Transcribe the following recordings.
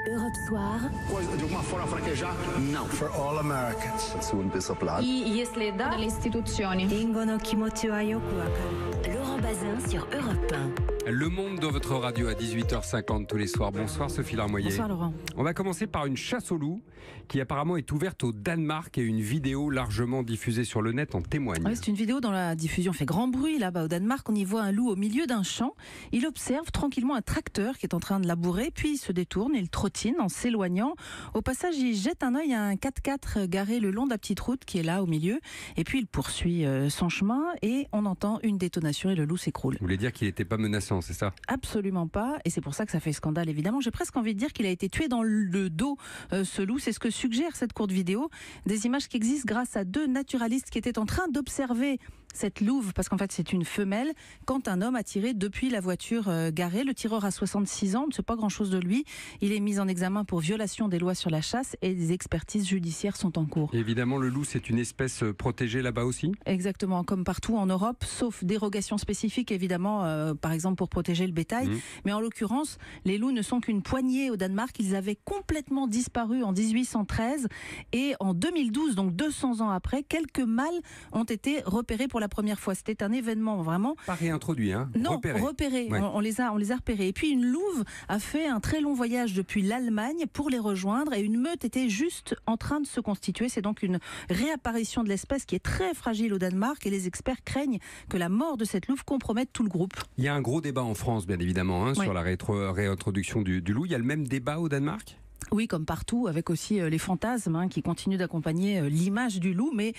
Europe Soir. No. For all Americans. Если да, dalle istituzioni. Laurent Bazin sur Europe 1. Le Monde dans votre radio à 18h50 tous les soirs. Bonsoir Sophie Larmoyer. Bonsoir Laurent. On va commencer par une chasse au loup qui apparemment est ouverte au Danemark et une vidéo largement diffusée sur le net en témoigne. Oui, c'est une vidéo dont la diffusion fait grand bruit là-bas au Danemark. On y voit un loup au milieu d'un champ. Il observe tranquillement un tracteur qui est en train de labourer, puis il se détourne, il trottine en s'éloignant. Au passage, il jette un œil à un 4x4 garé le long de la petite route qui est là au milieu. Et puis il poursuit son chemin et on entend une détonation et le loup s'écroule. Vous voulez dire qu'il n'était pas menaçant, c'est ça ? Absolument pas, et c'est pour ça que ça fait scandale évidemment. J'ai presque envie de dire qu'il a été tué dans le dos, ce loup. C'est ce que suggère cette courte vidéo. Des images qui existent grâce à deux naturalistes qui étaient en train d'observer cette louve, parce qu'en fait c'est une femelle, quand un homme a tiré depuis la voiture garée. Le tireur a 66 ans, on ne sait pas grand chose de lui. Il est mis en examen pour violation des lois sur la chasse et des expertises judiciaires sont en cours. Évidemment, le loup c'est une espèce protégée là-bas aussi ? Exactement, comme partout en Europe, sauf dérogation spécifique évidemment, par exemple pour protéger le bétail. Mais en l'occurrence, les loups ne sont qu'une poignée au Danemark. Ils avaient complètement disparu en 1813 et en 2012, donc 200 ans après, quelques mâles ont été repérés pour la première fois. C'était un événement vraiment... Pas réintroduit, hein ? Non, repérés. Ouais. On les a repérés. Et puis une louve a fait un très long voyage depuis l'Allemagne pour les rejoindre et une meute était juste en train de se constituer. C'est donc une réapparition de l'espèce qui est très fragile au Danemark et les experts craignent que la mort de cette louve compromette tout le groupe. Il y a un gros débat en France, bien évidemment, sur la réintroduction du loup. Il y a le même débat au Danemark ? Oui, comme partout, avec aussi les fantasmes qui continuent d'accompagner l'image du loup. Mais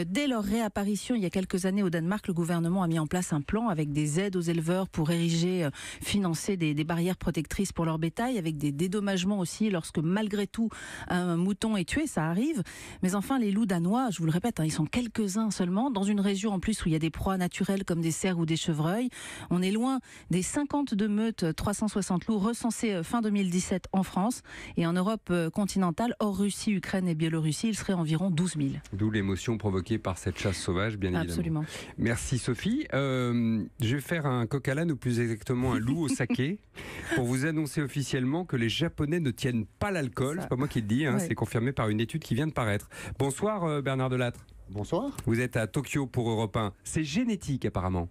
dès leur réapparition, il y a quelques années au Danemark, le gouvernement a mis en place un plan avec des aides aux éleveurs pour ériger, financer des barrières protectrices pour leur bétail, avec des dédommagements aussi lorsque malgré tout un mouton est tué, ça arrive. Mais enfin, les loups danois, je vous le répète, ils sont quelques-uns seulement, dans une région en plus où il y a des proies naturelles comme des cerfs ou des chevreuils. On est loin des 52 meutes, 360 loups recensés fin 2017 en France. Et en Europe continentale, hors Russie, Ukraine et Biélorussie, il serait environ 12 000. D'où l'émotion provoquée par cette chasse sauvage, bien évidemment. Absolument. Merci Sophie. Je vais faire un coq à l'âne, ou plus exactement un loup au saké, pour vous annoncer officiellement que les Japonais ne tiennent pas l'alcool. C'est pas moi qui le dis, c'est confirmé par une étude qui vient de paraître. Bonsoir Bernard Delattre. Bonsoir. Vous êtes à Tokyo pour Europe 1. C'est génétique apparemment.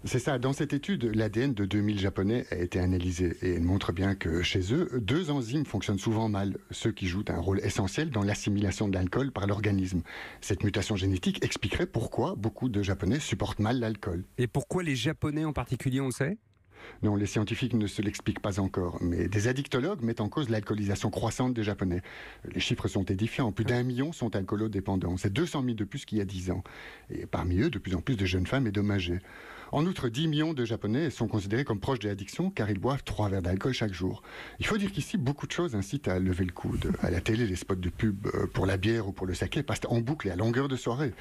C'est ça. Dans cette étude, l'ADN de 2000 Japonais a été analysé et elle montre bien que chez eux, deux enzymes fonctionnent souvent mal, ceux qui jouent un rôle essentiel dans l'assimilation de l'alcool par l'organisme. Cette mutation génétique expliquerait pourquoi beaucoup de Japonais supportent mal l'alcool. Et pourquoi les Japonais en particulier, on le sait ? Non, les scientifiques ne se l'expliquent pas encore, mais des addictologues mettent en cause l'alcoolisation croissante des Japonais. Les chiffres sont édifiants, plus d'1 million sont alcoolodépendants, c'est 200 000 de plus qu'il y a 10 ans. Et parmi eux, de plus en plus de jeunes femmes endommagées. En outre, 10 millions de Japonais sont considérés comme proches de l'addiction car ils boivent 3 verres d'alcool chaque jour. Il faut dire qu'ici, beaucoup de choses incitent à lever le coude. À la télé, les spots de pub pour la bière ou pour le saké passent en boucle et à longueur de soirée.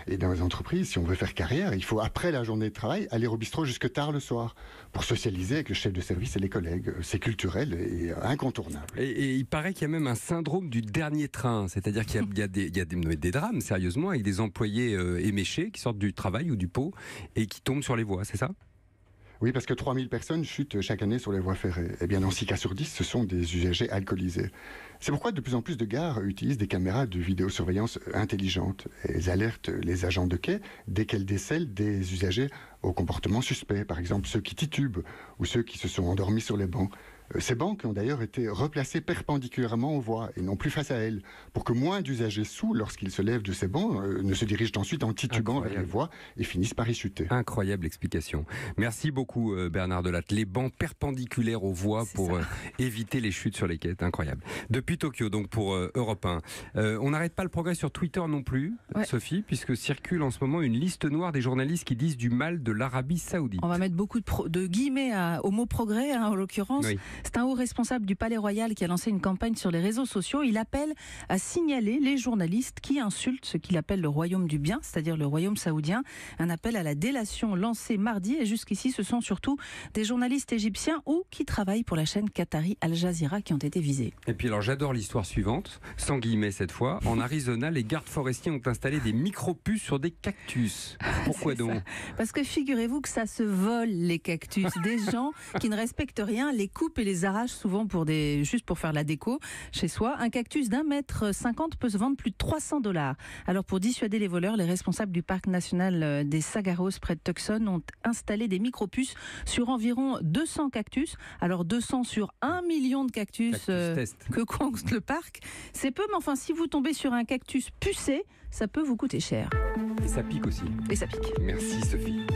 Et dans les entreprises, si on veut faire carrière, il faut, après la journée de travail, aller au bistrot jusque tard le soir pour socialiser avec le chef de service et les collègues. C'est culturel et incontournable. Et il paraît qu'il y a même un syndrome du dernier train, c'est-à-dire qu'il y a des drames, sérieusement, avec des employés éméchés qui sortent du travail ou du pot et qui tombent sur les voies, c'est ça ? Oui, parce que 3000 personnes chutent chaque année sur les voies ferrées. Eh bien, dans 6 cas sur 10, ce sont des usagers alcoolisés. C'est pourquoi de plus en plus de gares utilisent des caméras de vidéosurveillance intelligentes. Elles alertent les agents de quai dès qu'elles décèlent des usagers au comportement suspect. Par exemple, ceux qui titubent ou ceux qui se sont endormis sur les bancs. Ces bancs ont d'ailleurs été replacés perpendiculairement aux voies et non plus face à elles, pour que moins d'usagers saouls, lorsqu'ils se lèvent de ces bancs, ne se dirigent ensuite en titubant vers les voies et finissent par y chuter. Incroyable explication. Merci beaucoup Bernard Delattre. Les bancs perpendiculaires aux voies pour éviter les chutes sur les quais. Incroyable. Depuis Tokyo, donc pour Europe 1. On n'arrête pas le progrès sur Twitter non plus, Sophie, puisque circule en ce moment une liste noire des journalistes qui disent du mal de l'Arabie Saoudite. On va mettre beaucoup de guillemets au mot progrès, en l'occurrence. Oui. C'est un haut responsable du Palais Royal qui a lancé une campagne sur les réseaux sociaux. Il appelle à signaler les journalistes qui insultent ce qu'il appelle le royaume du bien, c'est-à-dire le royaume saoudien. Un appel à la délation lancé mardi et jusqu'ici ce sont surtout des journalistes égyptiens ou qui travaillent pour la chaîne qatari Al Jazeera qui ont été visés. Et puis alors j'adore l'histoire suivante, sans guillemets cette fois. En Arizona, les gardes forestiers ont installé des micro-puces sur des cactus. Pourquoi donc ? Parce que figurez-vous que ça se vole les cactus. Des gens qui ne respectent rien les coupent et les arrachent souvent juste pour faire la déco chez soi. Un cactus d'1,50 m peut se vendre plus de $300. Alors pour dissuader les voleurs, les responsables du parc national des Sagaros près de Tucson ont installé des micropuces sur environ 200 cactus. Alors 200 sur 1 million de cactus que compte le parc, c'est peu, mais enfin si vous tombez sur un cactus pucé, ça peut vous coûter cher. Et ça pique aussi. Et ça pique. Merci Sophie.